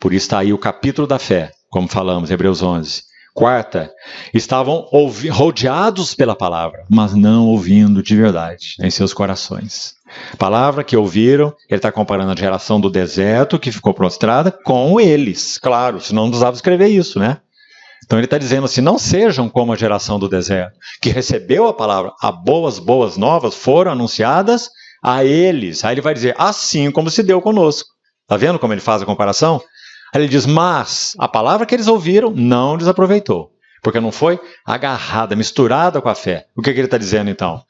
Por isso está aí o capítulo da fé, como falamos, Hebreus 11. Quarta, estavam rodeados pela palavra, mas não ouvindo de verdade em seus corações. Palavra que ouviram, ele está comparando a geração do deserto, que ficou prostrada, com eles. Claro, senão não precisava escrever isso, né? Então ele está dizendo assim, não sejam como a geração do deserto, que recebeu a palavra, as boas novas foram anunciadas a eles. Aí ele vai dizer, assim como se deu conosco. Está vendo como ele faz a comparação? Aí ele diz, mas a palavra que eles ouviram não lhes aproveitou, porque não foi agarrada, misturada com a fé. O que ele está dizendo então?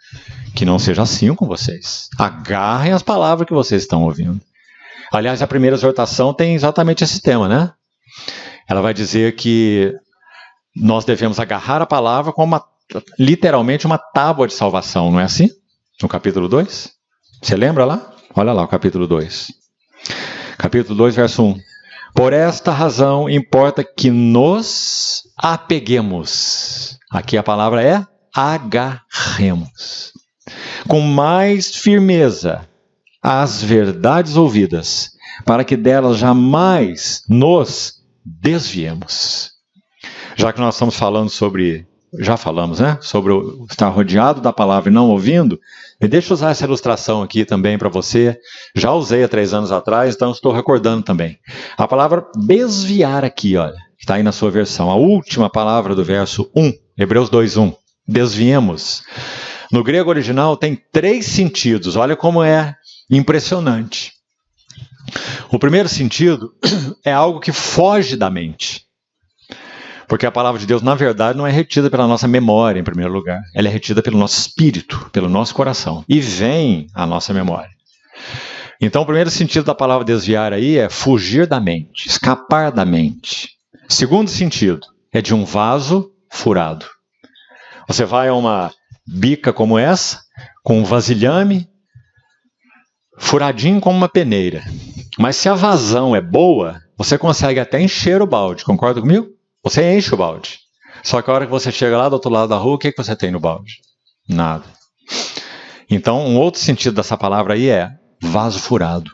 Que não seja assim com vocês. Agarrem as palavras que vocês estão ouvindo. Aliás, a primeira exortação tem exatamente esse tema, né? Ela vai dizer que nós devemos agarrar a palavra como literalmente uma tábua de salvação, não é assim? No capítulo 2? Você lembra lá? Olha lá o capítulo 2. Capítulo 2, verso 1. Por esta razão importa que nos apeguemos. Aqui a palavra é agarremos. Com mais firmeza às verdades ouvidas, para que delas jamais nos desviemos. Já que nós estamos falando sobre, já falamos, né? Sobre estar rodeado da palavra e não ouvindo, me deixa usar essa ilustração aqui também para você. Já usei há 3 anos atrás, então estou recordando também. A palavra desviar aqui, olha, está aí na sua versão. A última palavra do verso 1, Hebreus 2:1. Desviemos. No grego original tem 3 sentidos, olha como é impressionante. O primeiro sentido é algo que foge da mente. Porque a palavra de Deus, na verdade, não é retida pela nossa memória, em primeiro lugar. Ela é retida pelo nosso espírito, pelo nosso coração. E vem à nossa memória. Então, o primeiro sentido da palavra desviar aí é fugir da mente, escapar da mente. Segundo sentido é de um vaso furado. Você vai a uma bica como essa, com um vasilhame, furadinho como uma peneira. Mas se a vazão é boa, você consegue até encher o balde, concorda comigo? Você enche o balde. Só que a hora que você chega lá do outro lado da rua, o que você tem no balde? Nada. Então, um outro sentido dessa palavra aí é vaso furado.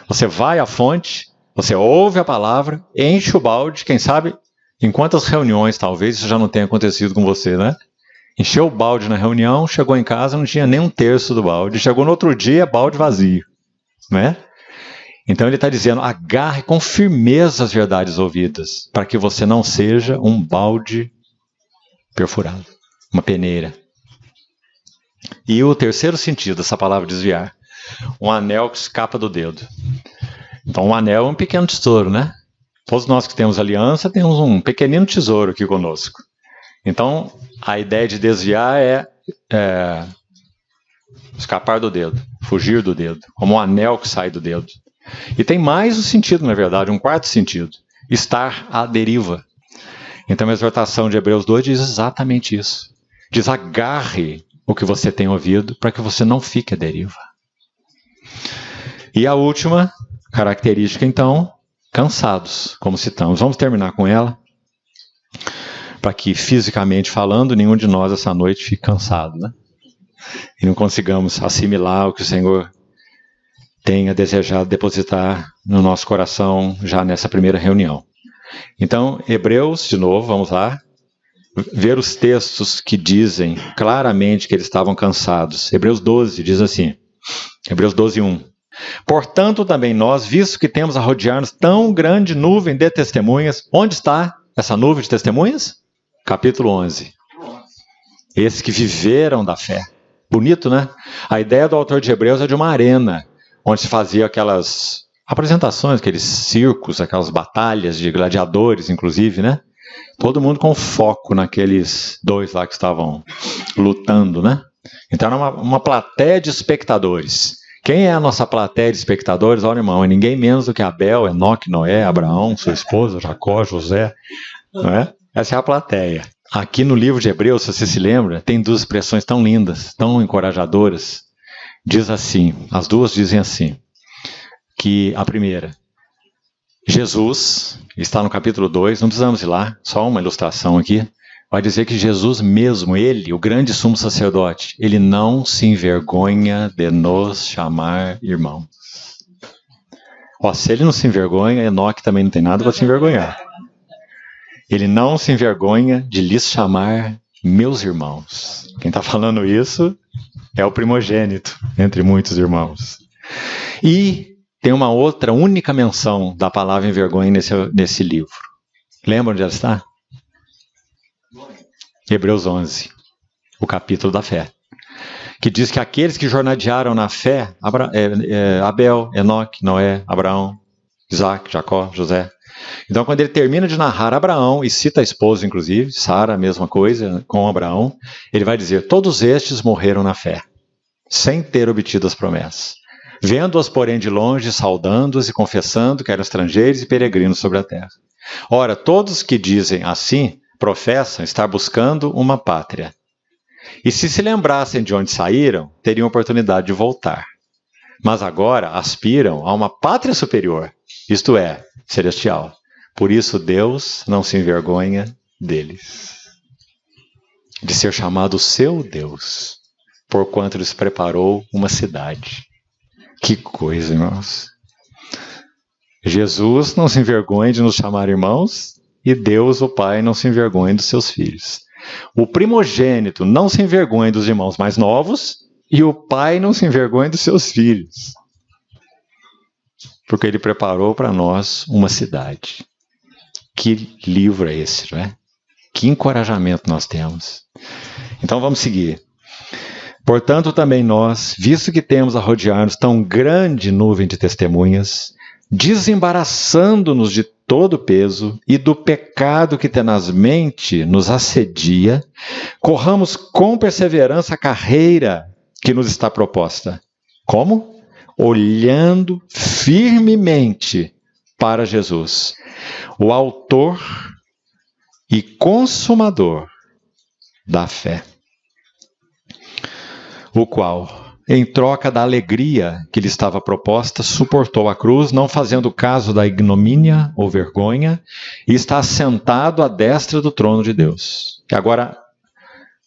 Você vai à fonte, você ouve a palavra, enche o balde, quem sabe, em quantas reuniões talvez isso já não tenha acontecido com você, né? Encheu o balde na reunião, chegou em casa, não tinha nem 1/3 do balde. Chegou no outro dia, balde vazio, né? Então ele está dizendo, agarre com firmeza as verdades ouvidas, para que você não seja um balde perfurado, uma peneira. E o terceiro sentido dessa palavra desviar, um anel que escapa do dedo. Então um anel é um pequeno tesouro, né? Todos nós que temos aliança temos um pequenino tesouro aqui conosco. Então a ideia de desviar é escapar do dedo, fugir do dedo, como um anel que sai do dedo. E tem mais um sentido, na verdade, um quarto sentido, estar à deriva. Então a exortação de Hebreus 2 diz exatamente isso. Diz, agarre o que você tem ouvido para que você não fique à deriva. E a última característica, então, cansados, como citamos. Vamos terminar com ela, para que, fisicamente falando, nenhum de nós essa noite fique cansado, né? E não consigamos assimilar o que o Senhor tenha desejado depositar no nosso coração já nessa primeira reunião. Então, Hebreus, de novo, vamos lá, ver os textos que dizem claramente que eles estavam cansados. Hebreus 12 diz assim, Hebreus 12:1. Portanto, também nós, visto que temos a rodear-nos tão grande nuvem de testemunhas, onde está essa nuvem de testemunhas? Capítulo 11. Esses que viveram da fé. Bonito, né? A ideia do autor de Hebreus é de uma arena, onde se fazia aquelas apresentações, aqueles circos, aquelas batalhas de gladiadores, inclusive, né? Todo mundo com foco naqueles dois lá que estavam lutando, né? Então era uma plateia de espectadores. Quem é a nossa plateia de espectadores? Olha, irmão, é ninguém menos do que Abel, Enoque, Noé, Abraão, sua esposa, Jacó, José, não é? Essa é a plateia. Aqui no livro de Hebreus, se você se lembra, tem duas expressões tão lindas, tão encorajadoras. Diz assim, as duas dizem assim, que a primeira, Jesus, está no capítulo 2, não precisamos ir lá, só uma ilustração aqui, vai dizer que Jesus mesmo, ele, o grande sumo sacerdote, ele não se envergonha de nos chamar irmãos. Ó, se ele não se envergonha, Enoque também não tem nada para se envergonhar. Ele não se envergonha de lhes chamar meus irmãos. Quem está falando isso é o primogênito, entre muitos irmãos. E tem uma outra única menção da palavra envergonha nesse livro. Lembra onde ela está? Hebreus 11, o capítulo da fé. Que diz que aqueles que jornadearam na fé, Abel, Enoque, Noé, Abraão, Isaac, Jacó, José. Então, quando ele termina de narrar Abraão, e cita a esposa, inclusive, Sara, a mesma coisa, com Abraão, ele vai dizer, todos estes morreram na fé, sem ter obtido as promessas. Vendo-as, porém, de longe, saudando-as e confessando que eram estrangeiros e peregrinos sobre a terra. Ora, todos que dizem assim, professam estar buscando uma pátria. E se lembrassem de onde saíram, teriam oportunidade de voltar. Mas agora aspiram a uma pátria superior, isto é, celestial. Por isso Deus não se envergonha deles, de ser chamado seu Deus, porquanto lhes preparou uma cidade. Que coisa, irmãos! Jesus não se envergonha de nos chamar irmãos, e Deus, o Pai, não se envergonha dos seus filhos. O primogênito não se envergonha dos irmãos mais novos, e o Pai não se envergonha dos seus filhos. Porque ele preparou para nós uma cidade. Que livro é esse, não é? Que encorajamento nós temos. Então vamos seguir. Portanto, também nós, visto que temos a rodear-nos tão grande nuvem de testemunhas, desembaraçando-nos de todo o peso e do pecado que tenazmente nos assedia, corramos com perseverança a carreira que nos está proposta. Como? Olhando firmemente para Jesus, o autor e consumador da fé, o qual, em troca da alegria que lhe estava proposta, suportou a cruz, não fazendo caso da ignomínia ou vergonha, e está assentado à destra do trono de Deus. E agora,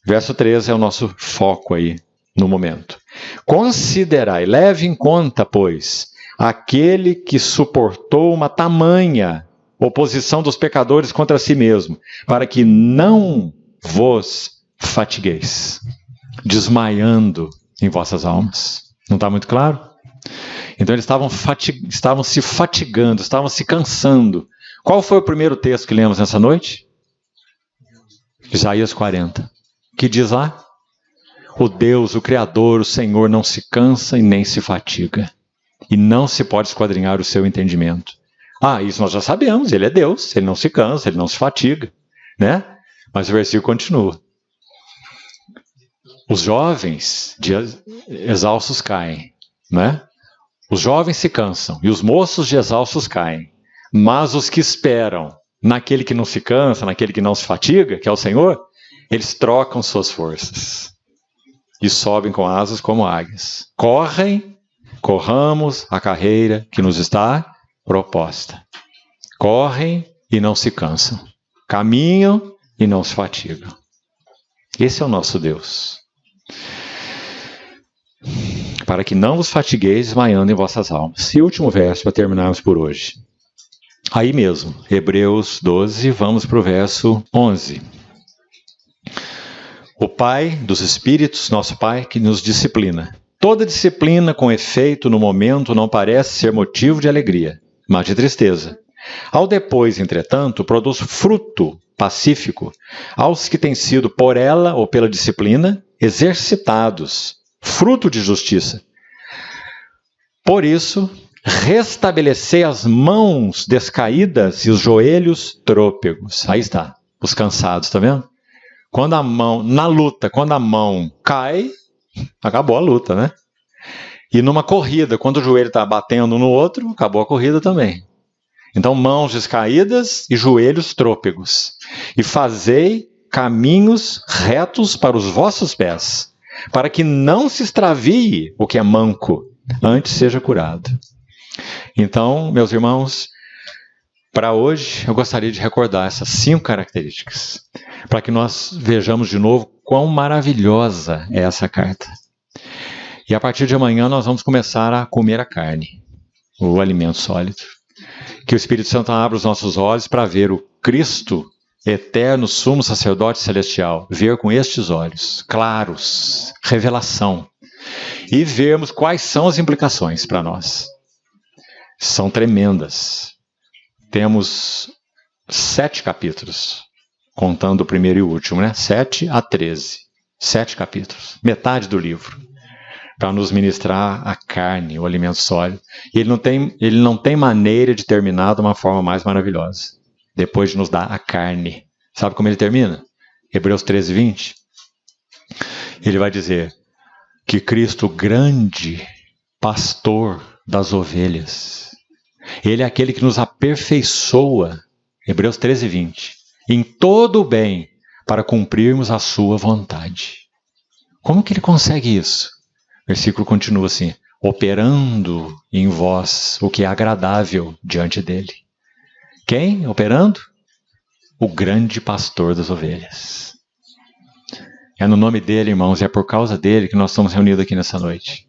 verso 13 é o nosso foco aí no momento. Considerai, leve em conta, pois, aquele que suportou uma tamanha oposição dos pecadores contra si mesmo, para que não vos fatigueis, desmaiando em vossas almas. Não está muito claro? Então eles estavam se fatigando, estavam se cansando. Qual foi o primeiro texto que lemos nessa noite? Isaías 40. Que diz lá? O Deus, o Criador, o Senhor não se cansa e nem se fatiga. E não se pode esquadrinhar o seu entendimento. Isso nós já sabemos, ele é Deus, ele não se cansa, ele não se fatiga, né? Mas o versículo continua. Os jovens exaustos caem, né? Os jovens se cansam e os moços de exaustos caem. Mas os que esperam naquele que não se cansa, naquele que não se fatiga, que é o Senhor, eles trocam suas forças e sobem com asas como águias. Corramos a carreira que nos está proposta. Correm e não se cansam. Caminham e não se fatigam. Esse é o nosso Deus. Para que não vos fatigueis desmaiando em vossas almas. E o último verso para terminarmos por hoje. Aí mesmo, Hebreus 12, vamos para o verso 11. O Pai dos Espíritos, nosso Pai, que nos disciplina. Toda disciplina com efeito no momento não parece ser motivo de alegria, mas de tristeza. Ao depois, entretanto, produz fruto pacífico aos que têm sido por ela ou pela disciplina exercitados, fruto de justiça. Por isso, Restabelecer as mãos descaídas e os joelhos trôpegos. Aí está, os cansados, tá vendo? Quando a mão, na luta, quando a mão cai, acabou a luta, né? E numa corrida, quando o joelho está batendo no outro, acabou a corrida também. Então, mãos descaídas e joelhos trôpegos. E fazei caminhos retos para os vossos pés, para que não se extravie o que é manco, antes seja curado. Então, meus irmãos, para hoje eu gostaria de recordar essas 5 características, para que nós vejamos de novo quão maravilhosa é essa carta. E a partir de amanhã nós vamos começar a comer a carne, o alimento sólido. Que o Espírito Santo abra os nossos olhos para ver o Cristo, eterno sumo sacerdote celestial, ver com estes olhos claros, revelação, e vermos quais são as implicações para nós. São tremendas. Temos 7 capítulos, contando o primeiro e o último, né? 7 a 13. 7 capítulos, metade do livro, para nos ministrar a carne, o alimento sólido. E ele não tem maneira de terminar de uma forma mais maravilhosa, depois de nos dar a carne. Sabe como ele termina? Hebreus 13, 20. Ele vai dizer que Cristo, grande pastor das ovelhas, ele é aquele que nos aperfeiçoa, Hebreus 13, 20, em todo o bem, para cumprirmos a sua vontade. Como que ele consegue isso? O versículo continua assim: operando em vós o que é agradável diante dele. Quem operando? O grande pastor das ovelhas. É no nome dele, irmãos, e é por causa dele que nós estamos reunidos aqui nessa noite.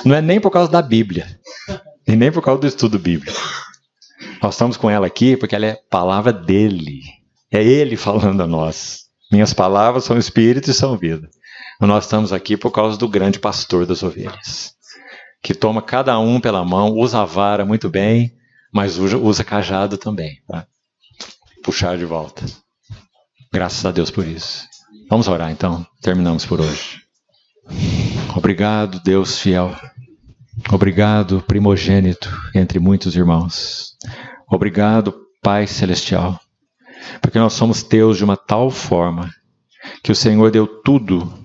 Não é nem por causa da Bíblia, e nem por causa do estudo bíblico. Nós estamos com ela aqui porque ela é palavra dele. É ele falando a nós. Minhas palavras são espírito e são vida. Nós estamos aqui por causa do grande pastor das ovelhas, que toma cada um pela mão, usa a vara muito bem, mas usa cajado também, para puxar de volta. Graças a Deus por isso. Vamos orar então, terminamos por hoje. Obrigado, Deus fiel. Obrigado, primogênito entre muitos irmãos. Obrigado, Pai Celestial, porque nós somos teus de uma tal forma que o Senhor deu tudo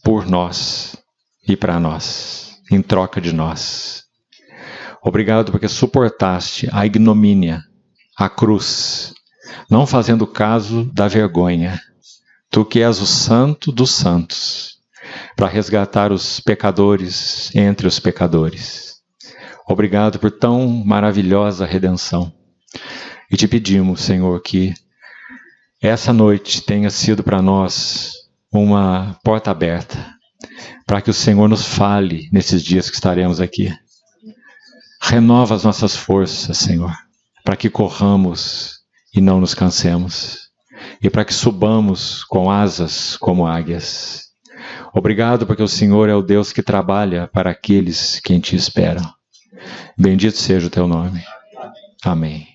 por nós e para nós, em troca de nós. Obrigado porque suportaste a ignomínia, a cruz, não fazendo caso da vergonha. Tu que és o santo dos santos, para resgatar os pecadores entre os pecadores. Obrigado por tão maravilhosa redenção. E te pedimos, Senhor, que essa noite tenha sido para nós uma porta aberta, para que o Senhor nos fale nesses dias que estaremos aqui. Renova as nossas forças, Senhor, para que corramos e não nos cansemos, e para que subamos com asas como águias. Obrigado porque o Senhor é o Deus que trabalha para aqueles que em Ti esperam. Bendito seja o Teu nome. Amém.